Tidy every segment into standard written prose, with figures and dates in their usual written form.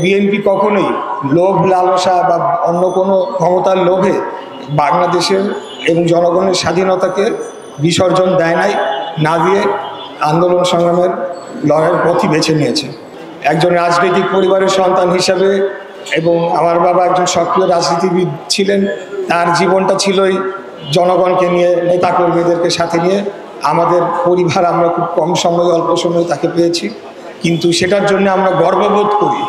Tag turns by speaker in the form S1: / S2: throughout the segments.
S1: BNP কখনোই লোভ লালসা বা অন্য কোনো ক্ষমতার লোভে বাংলাদেশের এবং জনগণের স্বাধীনতাকে বিসর্জন দেয় নাই, না দিয়ে আন্দোলন সংগ্রামের লড়াইয়ের পথই বেছে নিয়েছে। একজন রাজনৈতিক পরিবারের সন্তান হিসাবে এবং আমার বাবা একজন সক্রিয় রাজনীতিবিদ ছিলেন, তার জীবনটা ছিলই জনগণকে নিয়ে, নেতাকর্মীদেরকে সাথে নিয়ে। আমাদের পরিবার আমরা খুব কম সময়ে অল্প সময়ে তাকে পেয়েছি, কিন্তু সেটার জন্য আমরা গর্ববোধ করি।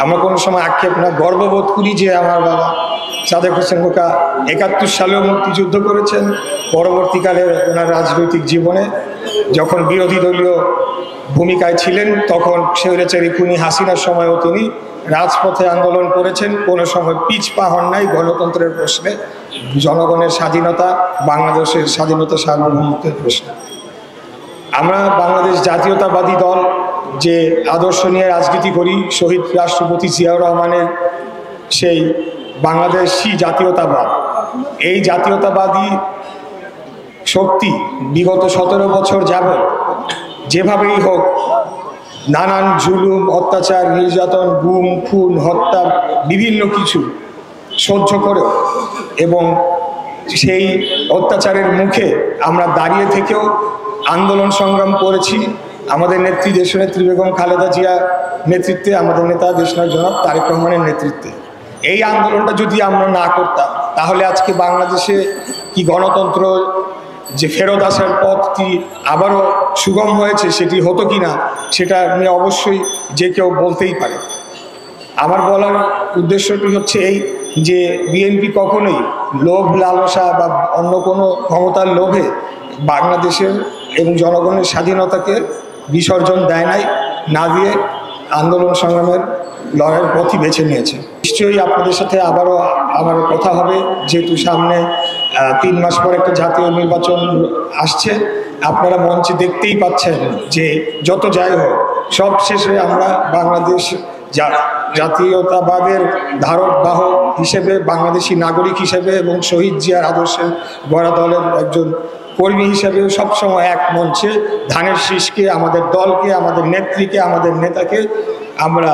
S1: আমরা কোনো সময় আক্ষেপ না, গর্ববোধ করি যে আমার বাবা সাদেক হোসেন খোকা ৭১ সালেও মুক্তিযুদ্ধ করেছেন। পরবর্তীকালে ওনার রাজনৈতিক জীবনে যখন বিরোধী দলীয় ভূমিকায় ছিলেন, তখন স্বৈরাচারী খুনি হাসিনার সময়ও তিনি রাজপথে আন্দোলন করেছেন, কোনো সময় পিছপা হন নাই গণতন্ত্রের প্রশ্নে, জনগণের স্বাধীনতা, বাংলাদেশের স্বাধীনতা সার্বভৌমত্বের প্রশ্নে। আমরা বাংলাদেশ জাতীয়তাবাদী দল যে আদর্শ নিয়ে রাজনীতি করি, শহীদ রাষ্ট্রপতি জিয়াউর রহমানের সেই বাংলাদেশি জাতীয়তাবাদ, এই জাতীয়তাবাদী শক্তি বিগত ১৭ বছর যাবৎ যেভাবেই হোক নানান জুলুম, অত্যাচার, নির্যাতন, গুম, খুন, হত্যা বিভিন্ন কিছু সহ্য করে এবং সেই অত্যাচারের মুখে আমরা দাঁড়িয়ে থেকেও আন্দোলন সংগ্রাম করেছি। আমাদের নেত্রী দেশনেত্রী বেগম খালেদা জিয়া নেতৃত্বে, আমাদের নেতা দেশনায়ক জনাব তারেক রহমানের নেতৃত্বে এই আন্দোলনটা যদি আমরা না করতাম, তাহলে আজকে বাংলাদেশে কি গণতন্ত্র যে ফেরত আসার পথটি আবারও সুগম হয়েছে সেটি হতো কি না, সেটা নিয়ে অবশ্যই যে কেউ বলতেই পারে। আমার বলার উদ্দেশ্যটি হচ্ছে এই যে বিএনপি কখনোই লোভ লালসা বা অন্য কোনো ক্ষমতার লোভে বাংলাদেশের এবং জনগণের স্বাধীনতাকে বিসর্জন দেয় নাই, না দিয়ে আন্দোলন সংগ্রামের লড়াইয়ের পথই বেছে নিয়েছে। নিশ্চয়ই আপনাদের সাথে আবারও আমার কথা হবে, যেহেতু সামনে ৩ মাস পর একটা জাতীয় নির্বাচন আসছে। আপনারা মঞ্চে দেখতেই পাচ্ছেন যে যত যাই হোক সব শেষে আমরা বাংলাদেশ জাতীয়তাবাদের ধারক বাহক হিসেবে, বাংলাদেশি নাগরিক হিসেবে এবং শহীদ জিয়ার আদর্শের গড়া দলের একজন কর্মী হিসেবে সবসময় এক মঞ্চে ধানের শীষকে, আমাদের দলকে, আমাদের নেত্রীকে, আমাদের নেতাকে আমরা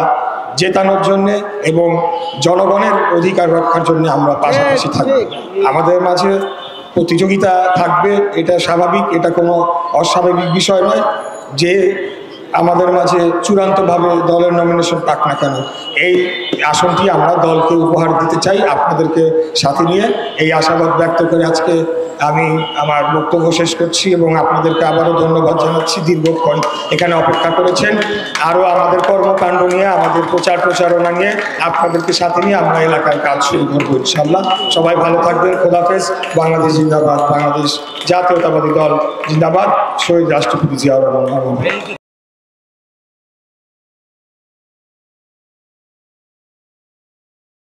S1: জেতানোর জন্যে এবং জনগণের অধিকার রক্ষার জন্য আমরা পাশাপাশি থাকব। আমাদের মাঝে প্রতিযোগিতা থাকবে, এটা স্বাভাবিক, এটা কোনো অস্বাভাবিক বিষয় নয়। যে আমাদের মাঝে চূড়ান্তভাবে দলের নমিনেশন পাক না কেন, এই আসনটি আমরা দলকে উপহার দিতে চাই আপনাদেরকে সাথে নিয়ে। এই আশাবাদ ব্যক্ত করে আজকে আমি আমার বক্তব্য শেষ করছি এবং আপনাদেরকে আবারও ধন্যবাদ জানাচ্ছি। দীর্ঘক্ষণ এখানে অপেক্ষা করেছেন। আরও আমাদের কর্মকাণ্ড নিয়ে, আমাদের প্রচারণা নিয়ে আপনাদেরকে সাথে নিয়ে আমরা এলাকার কাজ শুরু করবো ইনশাআল্লাহ। সবাই ভালো থাকবেন। খোদাফেজ। বাংলাদেশ জিন্দাবাদ। বাংলাদেশ জাতীয়তাবাদী দল জিন্দাবাদ। শহীদ রাষ্ট্রপতি জিয়াউর রহমান।